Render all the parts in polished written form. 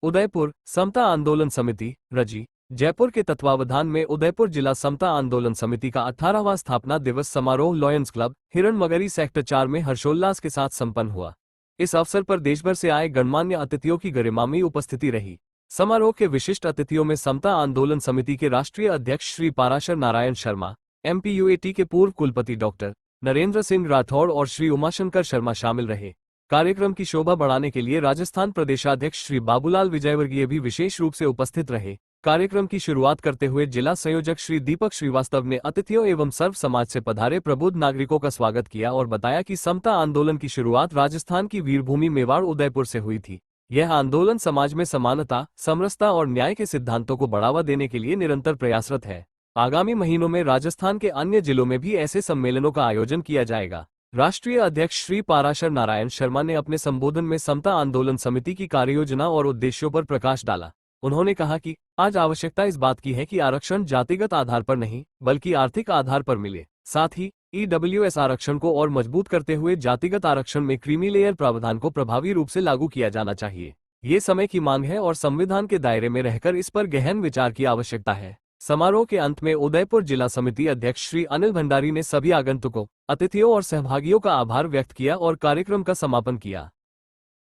उदयपुर समता आंदोलन समिति रजी जयपुर के तत्वावधान में उदयपुर जिला समता आंदोलन समिति का 18वां स्थापना दिवस समारोह लॉयंस क्लब हिरणमगरी सेक्टर 4 में हर्षोल्लास के साथ संपन्न हुआ। इस अवसर पर देशभर से आए गणमान्य अतिथियों की गरिमामयी उपस्थिति रही। समारोह के विशिष्ट अतिथियों में समता आंदोलन समिति के राष्ट्रीय अध्यक्ष श्री पाराशर नारायण शर्मा, MPUAT के पूर्व कुलपति डॉक्टर नरेंद्र सिंह राठौड़ और श्री उमाशंकर शर्मा शामिल रहे। कार्यक्रम की शोभा बढ़ाने के लिए राजस्थान प्रदेशाध्यक्ष श्री बाबूलाल विजयवर्गीय भी विशेष रूप से उपस्थित रहे। कार्यक्रम की शुरुआत करते हुए जिला संयोजक श्री दीपक श्रीवास्तव ने अतिथियों एवं सर्व समाज से पधारे प्रबुद्ध नागरिकों का स्वागत किया और बताया कि समता आंदोलन की शुरुआत राजस्थान की वीरभूमि मेवाड़ उदयपुर से हुई थी। यह आंदोलन समाज में समानता, समरसता और न्याय के सिद्धांतों को बढ़ावा देने के लिए निरंतर प्रयासरत है। आगामी महीनों में राजस्थान के अन्य जिलों में भी ऐसे सम्मेलनों का आयोजन किया जाएगा। राष्ट्रीय अध्यक्ष श्री पाराशर नारायण शर्मा ने अपने संबोधन में समता आंदोलन समिति की कार्ययोजना और उद्देश्यों पर प्रकाश डाला। उन्होंने कहा कि आज आवश्यकता इस बात की है कि आरक्षण जातिगत आधार पर नहीं बल्कि आर्थिक आधार पर मिले। साथ ही EWS आरक्षण को और मजबूत करते हुए जातिगत आरक्षण में क्रीमी लेयर प्रावधान को प्रभावी रूप से लागू किया जाना चाहिए। ये समय की मांग है और संविधान के दायरे में रहकर इस पर गहन विचार की आवश्यकता है। समारोह के अंत में उदयपुर जिला समिति अध्यक्ष श्री अनिल भंडारी ने सभी आगंतुकों, अतिथियों और सहभागियों का आभार व्यक्त किया और कार्यक्रम का समापन किया।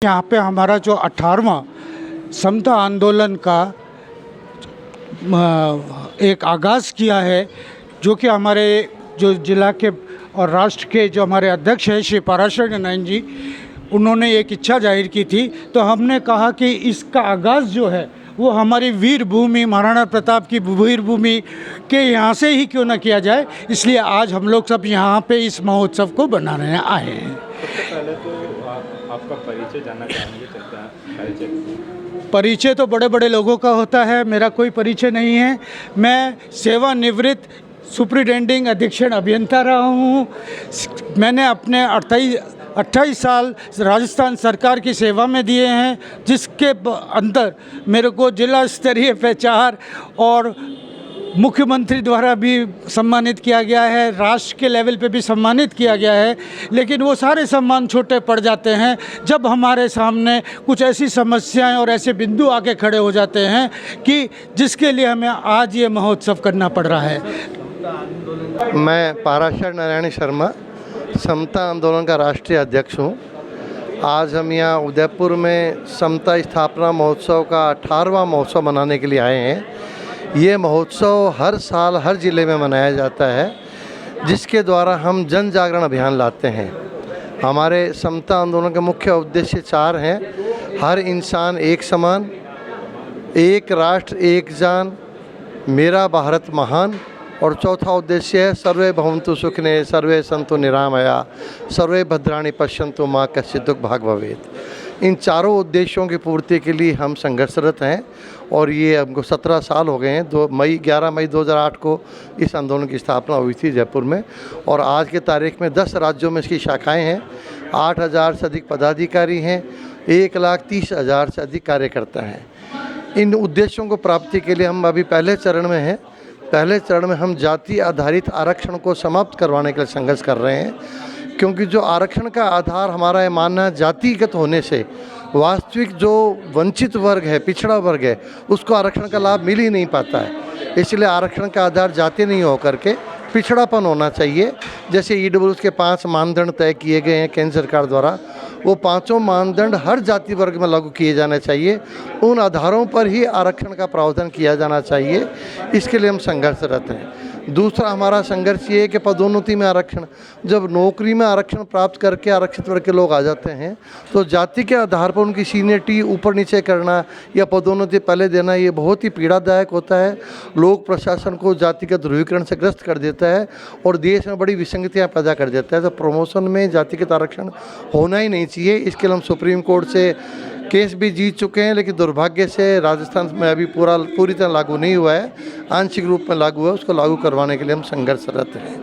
यहाँ पे हमारा जो 18वां समता आंदोलन का एक आगाज़ किया है, जो कि हमारे जो जिला के और राष्ट्र के जो हमारे अध्यक्ष हैं श्री पाराशर नारायण जी, उन्होंने एक इच्छा जाहिर की थी। तो हमने कहा कि इसका आगाज़ जो है वो हमारी वीर भूमि महाराणा प्रताप की वीर भूमि के यहाँ से ही क्यों ना किया जाए, इसलिए आज हम लोग सब यहाँ पे इस महोत्सव को बनाने आए हैं। सबसे पहले तो आपका परिचय जानना चाहेंगे। परिचय तो बड़े बड़े लोगों का होता है, मेरा कोई परिचय नहीं है। मैं सेवानिवृत्त सुपरिटेंडिंग अधीक्षण अभियंता रहा हूँ। मैंने अपने 28 साल राजस्थान सरकार की सेवा में दिए हैं, जिसके अंदर मेरे को जिला स्तरीय पहचान और मुख्यमंत्री द्वारा भी सम्मानित किया गया है, राष्ट्र के लेवल पे भी सम्मानित किया गया है। लेकिन वो सारे सम्मान छोटे पड़ जाते हैं जब हमारे सामने कुछ ऐसी समस्याएं और ऐसे बिंदु आके खड़े हो जाते हैं कि जिसके लिए हमें आज ये महोत्सव करना पड़ रहा है। मैं पाराशर नारायण शर्मा समता आंदोलन का राष्ट्रीय अध्यक्ष हूँ। आज हम यहाँ उदयपुर में समता स्थापना महोत्सव का 18वां महोत्सव मनाने के लिए आए हैं। ये महोत्सव हर साल हर ज़िले में मनाया जाता है, जिसके द्वारा हम जन जागरण अभियान लाते हैं। हमारे समता आंदोलन के मुख्य उद्देश्य 4 हैं। हर इंसान एक समान, एक राष्ट्र एक जान, मेरा भारत महान, और चौथा उद्देश्य है सर्वे भवन्तु सुखिने सर्वे सन्तु निरामया सर्वे भद्राणि पश्यन्तु माँ कश्चित् दुःख भाग् भवेत्। इन चारों उद्देश्यों की पूर्ति के लिए हम संघर्षरत हैं और ये हमको 17 साल हो गए हैं। 11 मई 2008 को इस आंदोलन की स्थापना हुई थी जयपुर में, और आज के तारीख में 10 राज्यों में इसकी शाखाएँ हैं। 8000 से अधिक पदाधिकारी हैं, 1,30,000 से अधिक कार्यकर्ता हैं। इन उद्देश्यों को प्राप्ति के लिए हम अभी पहले चरण में हैं। पहले चरण में हम जाति आधारित आरक्षण को समाप्त करवाने के लिए संघर्ष कर रहे हैं, क्योंकि जो आरक्षण का आधार हमारा ये मानना है जातिगत होने से वास्तविक जो वंचित वर्ग है, पिछड़ा वर्ग है, उसको आरक्षण का लाभ मिल ही नहीं पाता है। इसलिए आरक्षण का आधार जाति नहीं होकर के पिछड़ापन होना चाहिए। जैसे EWS के 5 मानदंड तय किए गए हैं केंद्र सरकार द्वारा, वो 5 मानदंड हर जाति वर्ग में लागू किए जाने चाहिए। उन आधारों पर ही आरक्षण का प्रावधान किया जाना चाहिए। इसके लिए हम संघर्षरत हैं। दूसरा हमारा संघर्ष ये है कि पदोन्नति में आरक्षण, जब नौकरी में आरक्षण प्राप्त करके आरक्षित वर्ग के लोग आ जाते हैं तो जाति के आधार पर उनकी सीनियरिटी ऊपर नीचे करना या पदोन्नति पहले देना, ये बहुत ही पीड़ादायक होता है। लोक प्रशासन को जातिगत ध्रुवीकरण से ग्रस्त कर देता है और देश में बड़ी विसंगतियाँ पैदा कर देता है। तो प्रमोशन में जातिगत आरक्षण होना ही नहीं चाहिए। इसके लिए हम सुप्रीम कोर्ट से केस भी जीत चुके हैं, लेकिन दुर्भाग्य से राजस्थान में अभी पूरी तरह लागू नहीं हुआ है, आंशिक रूप में लागू है। उसको लागू करवाने के लिए हम संघर्षरत हैं।